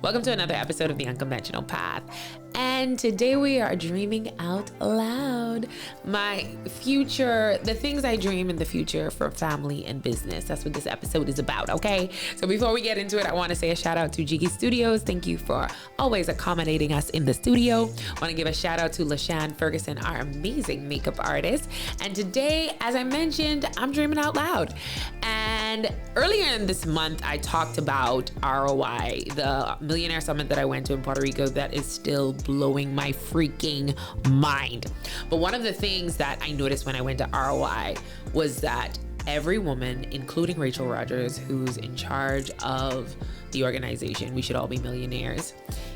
Welcome to another episode of The Unconventional Path. And today we are dreaming out loud. My future, the things I dream in the future for family and business. That's what this episode is about, okay? So before we get into it, I want to say a shout out to Jiggy Studios. Thank you for always accommodating us in the studio. I want to give a shout out to LaShann Ferguson, our amazing makeup artist. And today, as I mentioned, I'm dreaming out loud. And earlier in this month, I talked about ROI, the Millionaire Summit that I went to in Puerto Rico that is still blowing my freaking mind. But one of the things that I noticed when I went to ROI was that every woman, including Rachel Rogers, who's in charge of the organization, We Should All Be Millionaires,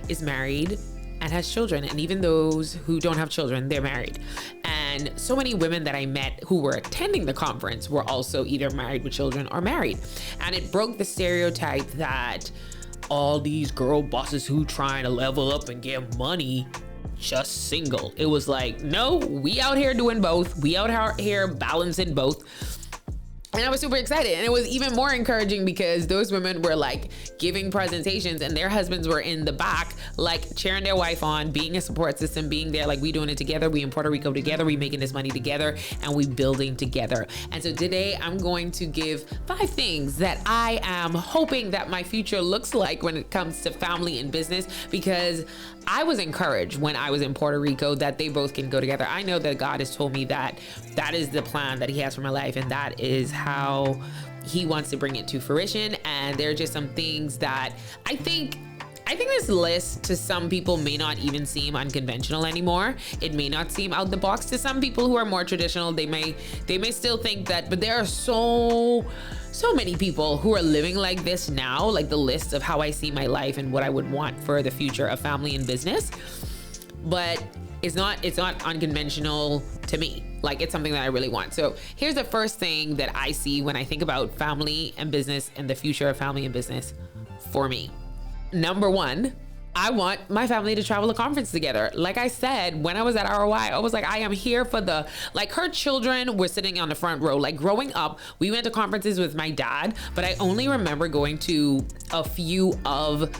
is married and has children. And even those who don't have children, they're married. And so many women that I met who were attending the conference were also either married with children or married. And it broke the stereotype that all these girl bosses who trying to level up and get money just single. It was like, no, we out here doing both. We out here balancing both. And I was super excited. And it was even more encouraging because those women were like giving presentations and their husbands were in the back, like cheering their wife on, being a support system, being there, like we doing it together. We in Puerto Rico together, we making this money together, and we building together. And so today I'm going to give 5 things that I am hoping that my future looks like when it comes to family and business, because I was encouraged when I was in Puerto Rico that they both can go together. I know that God has told me that that is the plan that he has for my life, and that is how he wants to bring it to fruition. And there are just some things that I think this list to some people may not even seem unconventional anymore. It may not seem out the box to some people who are more traditional. They may still think that, but there are so many people who are living like this now, like the list of how I see my life and what I would want for the future of family and business. But it's not unconventional to me. Like, it's something that I really want. So here's the first thing that I see when I think about family and business and the future of family and business for me. Number 1, I want my family to travel a conference together. Like I said, when I was at ROI, I was like, I am here for her children were sitting on the front row. Like growing up, we went to conferences with my dad, but I only remember going to a few of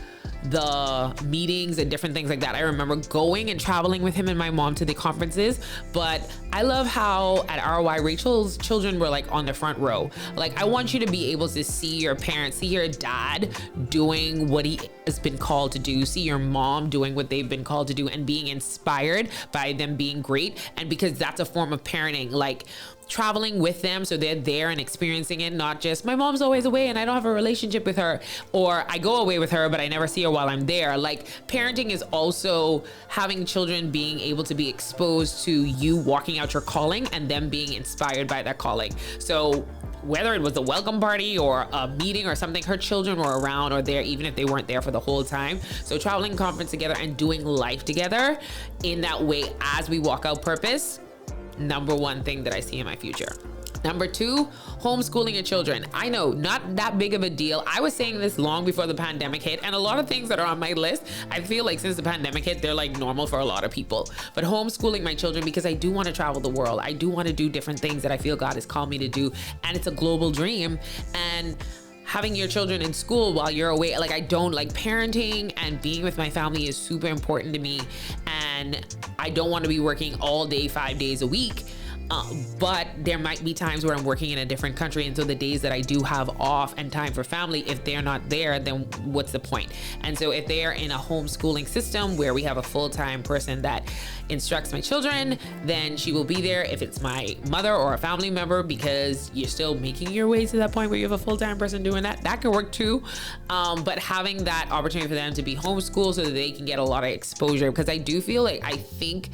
the meetings and different things like that. I remember going and traveling with him and my mom to the conferences, but I love how at ROI, Rachel's children were like on the front row. Like, I want you to be able to see your parents, see your dad doing what he has been called to do, see your mom doing what they've been called to do, and being inspired by them being great. And because that's a form of parenting, like traveling with them so they're there and experiencing it, not just my mom's always away and I don't have a relationship with her, or I go away with her but I never see her while I'm there. Like, parenting is also having children being able to be exposed to you walking out your calling and them being inspired by that calling. So whether it was a welcome party or a meeting or something, her children were around or there, even if they weren't there for the whole time. So traveling conference together and doing life together in that way as we walk out purpose, number 1 thing that I see in my future. Number 2, homeschooling your children. I know, not that big of a deal. I was saying this long before the pandemic hit, and a lot of things that are on my list, I feel like since the pandemic hit, they're like normal for a lot of people. But homeschooling my children, because I do want to travel the world. I do want to do different things that I feel God has called me to do, and it's a global dream. And having your children in school while you're away, like, I don't like parenting, and being with my family is super important to me. And I don't want to be working all day, 5 days a week. But there might be times where I'm working in a different country, and so the days that I do have off and time for family, if they're not there, then what's the point? And so if they are in a homeschooling system where we have a full-time person that instructs my children, then she will be there if it's my mother or a family member, because you're still making your way to that point where you have a full-time person doing that. That could work too. But having that opportunity for them to be homeschooled so that they can get a lot of exposure, because I do feel like, I think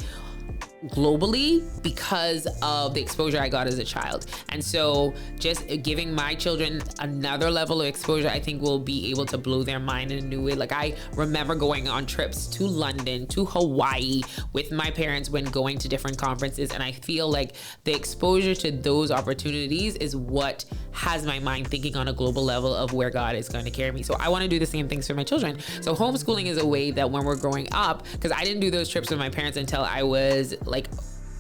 globally, because of the exposure I got as a child. And so just giving my children another level of exposure, I think will be able to blow their mind in a new way. Like, I remember going on trips to London, to Hawaii with my parents when going to different conferences. And I feel like the exposure to those opportunities is what has my mind thinking on a global level of where God is going to carry me. So I want to do the same things for my children. So homeschooling is a way that when we're growing up, because I didn't do those trips with my parents until I was like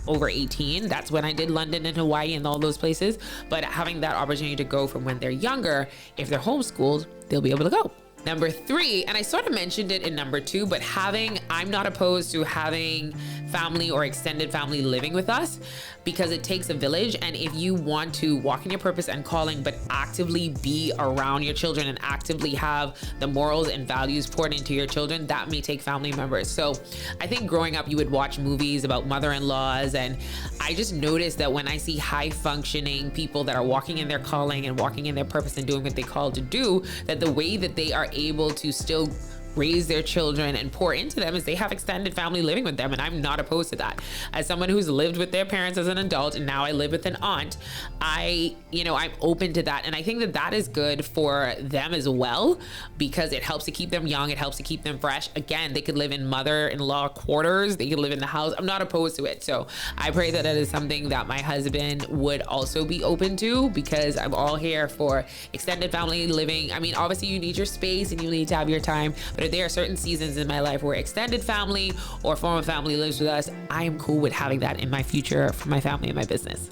over 18. That's when I did London and Hawaii and all those places. But having that opportunity to go from when they're younger, if they're homeschooled, they'll be able to go. Number 3, and I sort of mentioned it in number 2, but I'm not opposed to having family or extended family living with us, because it takes a village. And if you want to walk in your purpose and calling, but actively be around your children and actively have the morals and values poured into your children, that may take family members. So I think growing up, you would watch movies about mother-in-laws, and I just noticed that when I see high functioning people that are walking in their calling and walking in their purpose and doing what they call to do, that the way that they are able to still raise their children and pour into them is they have extended family living with them. And I'm not opposed to that. As someone who's lived with their parents as an adult, and now I live with an aunt, I'm open to that. And I think that that is good for them as well, because it helps to keep them young. It helps to keep them fresh. Again, they could live in mother-in-law quarters. They could live in the house. I'm not opposed to it. So I pray that is something that my husband would also be open to, because I'm all here for extended family living. I mean, obviously you need your space and you need to have your time, but there are certain seasons in my life where extended family or form of family lives with us. I am cool with having that in my future for my family and my business.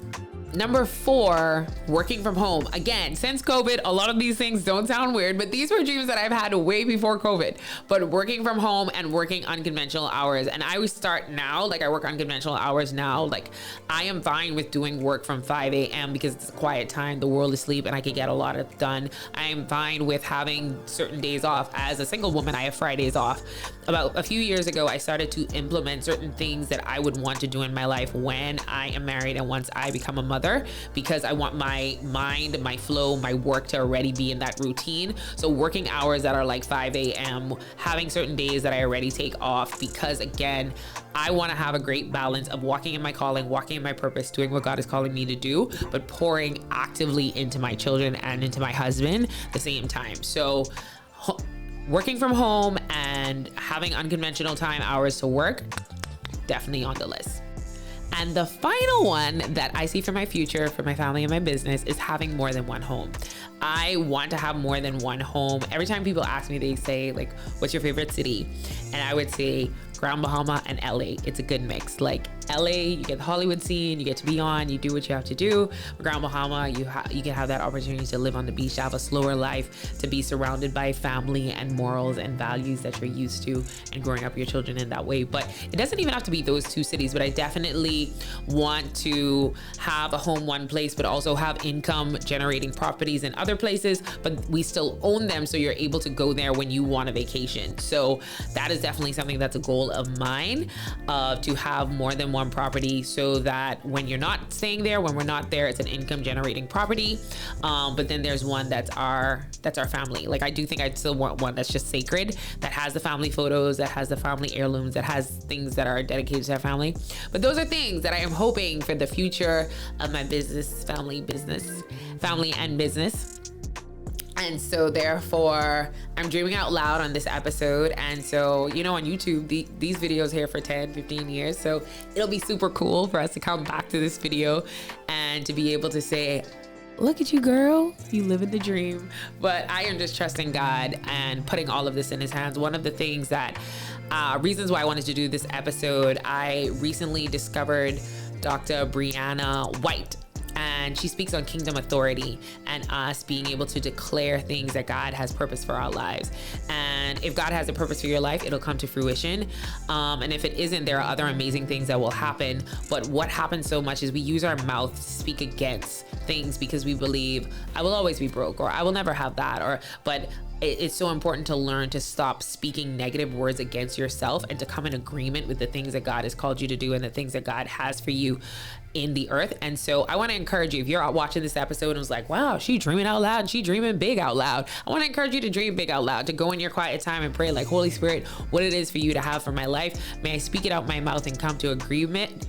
Number 4, working from home. Again, since COVID, a lot of these things don't sound weird, but these were dreams that I've had way before COVID. But working from home and working unconventional hours. And I would start now, like I work unconventional hours now. Like I am fine with doing work from 5 a.m. because it's a quiet time, the world is asleep, and I can get a lot of done. I am fine with having certain days off. As a single woman, I have Fridays off. About a few years ago, I started to implement certain things that I would want to do in my life when I am married and once I become a mother, because I want my mind, my flow, my work to already be in that routine. So working hours that are like 5 a.m., having certain days that I already take off, because again, I want to have a great balance of walking in my calling, walking in my purpose, doing what God is calling me to do, but pouring actively into my children and into my husband at the same time. So working from home and having unconventional time hours to work, definitely on the list. And the final one that I see for my future, for my family and my business, is having more than one home. I want to have more than one home. Every time people ask me, they say like, what's your favorite city? And I would say Grand Bahama and LA. It's a good mix. Like LA, you get the Hollywood scene, you get to be on, you do what you have to do. Grand Bahama, you can have that opportunity to live on the beach, to have a slower life, to be surrounded by family and morals and values that you're used to, and growing up your children in that way. But it doesn't even have to be those 2 cities, but I definitely want to have a home one place, but also have income generating properties in other places, but we still own them, so you're able to go there when you want a vacation. So that is definitely something that's a goal of mine, to have more than one property, so that when you're not staying there, when we're not there, it's an income generating property. But then there's one that's our family. Like I do think I'd still want one that's just sacred, that has the family photos, that has the family heirlooms, that has things that are dedicated to our family. But those are things that I am hoping for the future of my business, family and business. And so therefore, I'm dreaming out loud on this episode. And so, on YouTube, these videos here for 10, 15 years. So it'll be super cool for us to come back to this video and to be able to say, look at you, girl, you live in the dream. But I am just trusting God and putting all of this in his hands. One of the things that, reasons why I wanted to do this episode, I recently discovered Dr. Brianna White. And she speaks on kingdom authority and us being able to declare things that God has purpose for our lives. And if God has a purpose for your life, it'll come to fruition. And if it isn't, there are other amazing things that will happen. But what happens so much is we use our mouth to speak against things because we believe I will always be broke, or I will never have that, but it's so important to learn to stop speaking negative words against yourself and to come in agreement with the things that God has called you to do and the things that God has for you in the earth. And so I want to encourage you, if you're watching this episode and was like, wow, she dreaming out loud and she dreaming big out loud, I want to encourage you to dream big out loud, to go in your quiet time and pray like, Holy Spirit, what it is for you to have for my life, may I speak it out my mouth and come to agreement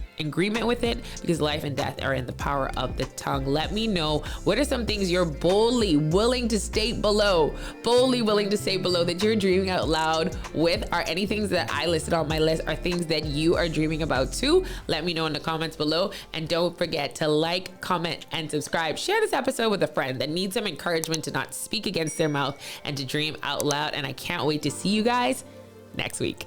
with it, because life and death are in the power of the tongue. Let me know, what are some things you're boldly willing to state below that you're dreaming out loud with? Are any things that I listed on my list are things that you are dreaming about too? Let me know in the comments below. And don't forget to like, comment, and subscribe. Share this episode with a friend that needs some encouragement to not speak against their mouth and to dream out loud. And I can't wait to see you guys next week.